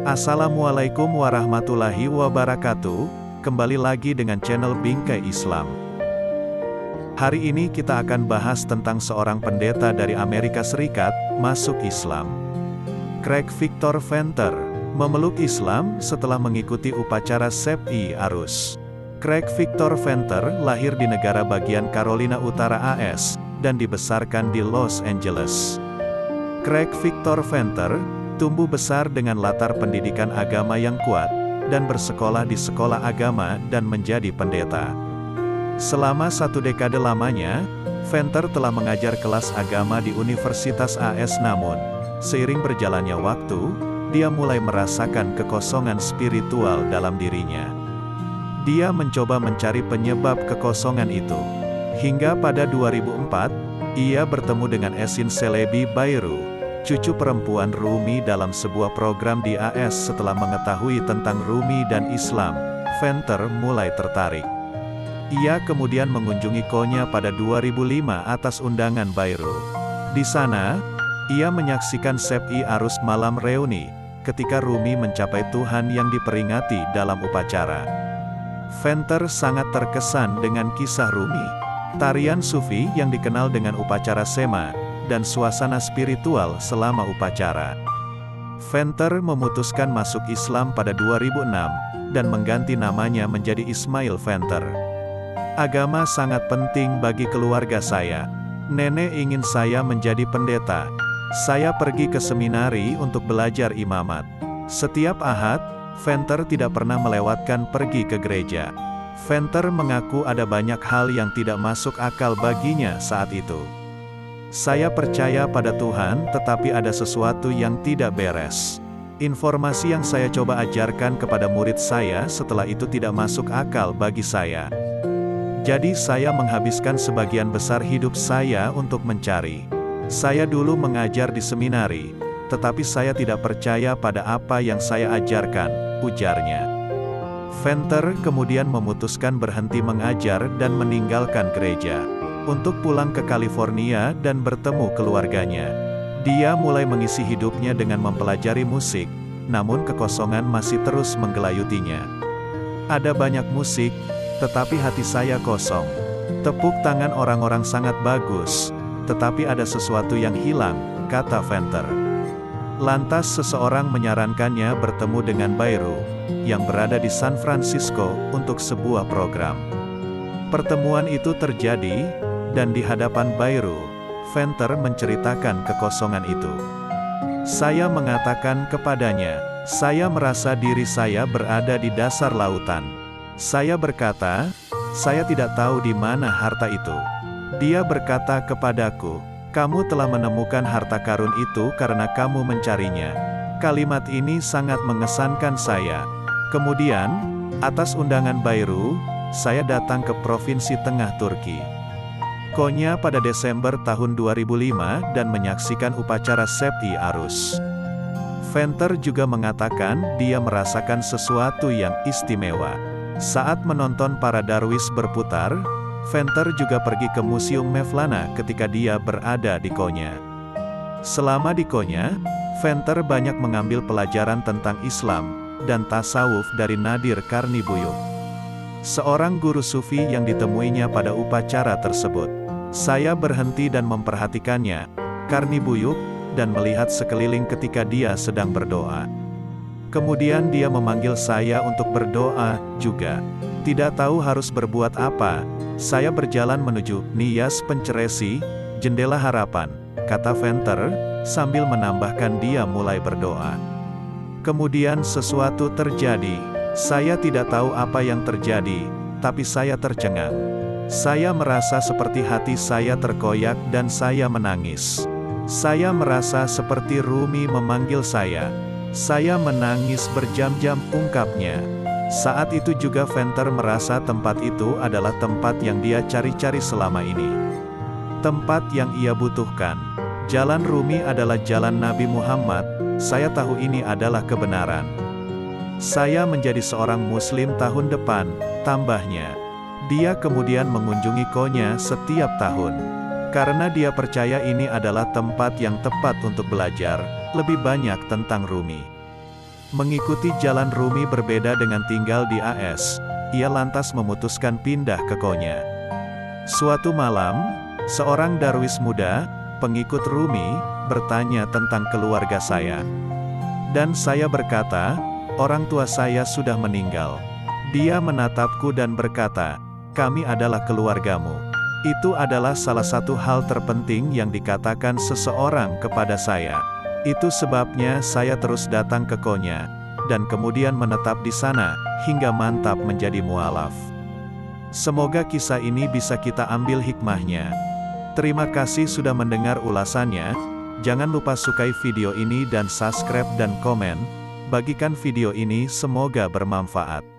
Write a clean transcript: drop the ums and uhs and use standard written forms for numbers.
Assalamualaikum warahmatullahi wabarakatuh. Kembali lagi dengan channel Bingkai Islam. Hari ini kita akan bahas tentang seorang pendeta dari Amerika Serikat, masuk Islam. Craig Victor Venter, memeluk Islam setelah mengikuti upacara Sepi Arus. Craig Victor Venter lahir di negara bagian Carolina Utara AS, dan dibesarkan di Los Angeles. Craig Victor Venter tumbuh besar dengan latar pendidikan agama yang kuat, dan bersekolah di sekolah agama dan menjadi pendeta. Selama 1 dekade lamanya, Venter telah mengajar kelas agama di Universitas AS, namun seiring berjalannya waktu, dia mulai merasakan kekosongan spiritual dalam dirinya. Dia mencoba mencari penyebab kekosongan itu. Hingga pada 2004, ia bertemu dengan Esin Celebi Bairu, cucu perempuan Rumi, dalam sebuah program di AS. Setelah mengetahui tentang Rumi dan Islam, Venter mulai tertarik. Ia kemudian mengunjungi Konya pada 2005 atas undangan Bairu. Di sana, ia menyaksikan Sepi Arus malam reuni, ketika Rumi mencapai Tuhan yang diperingati dalam upacara. Venter sangat terkesan dengan kisah Rumi, tarian sufi yang dikenal dengan upacara Sema, dan suasana spiritual selama upacara. Venter memutuskan masuk Islam pada 2006, dan mengganti namanya menjadi Ismail Venter. Agama sangat penting bagi keluarga saya. Nenek ingin saya menjadi pendeta. Saya pergi ke seminari untuk belajar imamat. Setiap Ahad, Venter tidak pernah melewatkan pergi ke gereja. Venter mengaku ada banyak hal yang tidak masuk akal baginya saat itu. Saya percaya pada Tuhan, tetapi ada sesuatu yang tidak beres. Informasi yang saya coba ajarkan kepada murid saya setelah itu tidak masuk akal bagi saya. Jadi saya menghabiskan sebagian besar hidup saya untuk mencari. Saya dulu mengajar di seminari, tetapi saya tidak percaya pada apa yang saya ajarkan, ujarnya. Venter kemudian memutuskan berhenti mengajar dan meninggalkan gereja, untuk pulang ke California dan bertemu keluarganya. Dia mulai mengisi hidupnya dengan mempelajari musik, namun kekosongan masih terus menggelayutinya. Ada banyak musik, tetapi hati saya kosong. Tepuk tangan orang-orang sangat bagus, tetapi ada sesuatu yang hilang, kata Venter. Lantas seseorang menyarankannya bertemu dengan Bairu, yang berada di San Francisco, untuk sebuah program. Pertemuan itu terjadi, dan di hadapan Bairu, Venter menceritakan kekosongan itu. Saya mengatakan kepadanya, saya merasa diri saya berada di dasar lautan. Saya berkata, saya tidak tahu di mana harta itu. Dia berkata kepadaku, kamu telah menemukan harta karun itu karena kamu mencarinya. Kalimat ini sangat mengesankan saya. Kemudian, atas undangan Bairu, saya datang ke Provinsi Tengah Turki, Konya, pada Desember tahun 2005 dan menyaksikan upacara Sepi Arus. Venter juga mengatakan dia merasakan sesuatu yang istimewa. Saat menonton para darwis berputar, Venter juga pergi ke Museum Mevlana ketika dia berada di Konya. Selama di Konya, Venter banyak mengambil pelajaran tentang Islam dan tasawuf dari Nadir Karnibuyuk, seorang guru sufi yang ditemuinya pada upacara tersebut. Saya berhenti dan memperhatikannya, Karnibuyuk, dan melihat sekeliling ketika dia sedang berdoa. Kemudian dia memanggil saya untuk berdoa juga. Tidak tahu harus berbuat apa, saya berjalan menuju Nias Penceresi, jendela harapan, kata Venter, sambil menambahkan dia mulai berdoa. Kemudian sesuatu terjadi. Saya tidak tahu apa yang terjadi, tapi saya tercengang. Saya merasa seperti hati saya terkoyak dan saya menangis. Saya merasa seperti Rumi memanggil saya. Saya menangis berjam-jam, ungkapnya. Saat itu juga Venter merasa tempat itu adalah tempat yang dia cari-cari selama ini. Tempat yang ia butuhkan. Jalan Rumi adalah jalan Nabi Muhammad, saya tahu ini adalah kebenaran. Saya menjadi seorang Muslim tahun depan, tambahnya. Dia kemudian mengunjungi Konya setiap tahun. Karena dia percaya ini adalah tempat yang tepat untuk belajar lebih banyak tentang Rumi. Mengikuti jalan Rumi berbeda dengan tinggal di AS, ia lantas memutuskan pindah ke Konya. Suatu malam, seorang darwis muda, pengikut Rumi, bertanya tentang keluarga saya. Dan saya berkata, orang tua saya sudah meninggal. Dia menatapku dan berkata, kami adalah keluargamu. Itu adalah salah satu hal terpenting yang dikatakan seseorang kepada saya. Itu sebabnya saya terus datang ke Konya, dan kemudian menetap di sana, hingga mantap menjadi mualaf. Semoga kisah ini bisa kita ambil hikmahnya. Terima kasih sudah mendengar ulasannya. Jangan lupa sukai video ini dan subscribe dan komen. Bagikan video ini, semoga bermanfaat.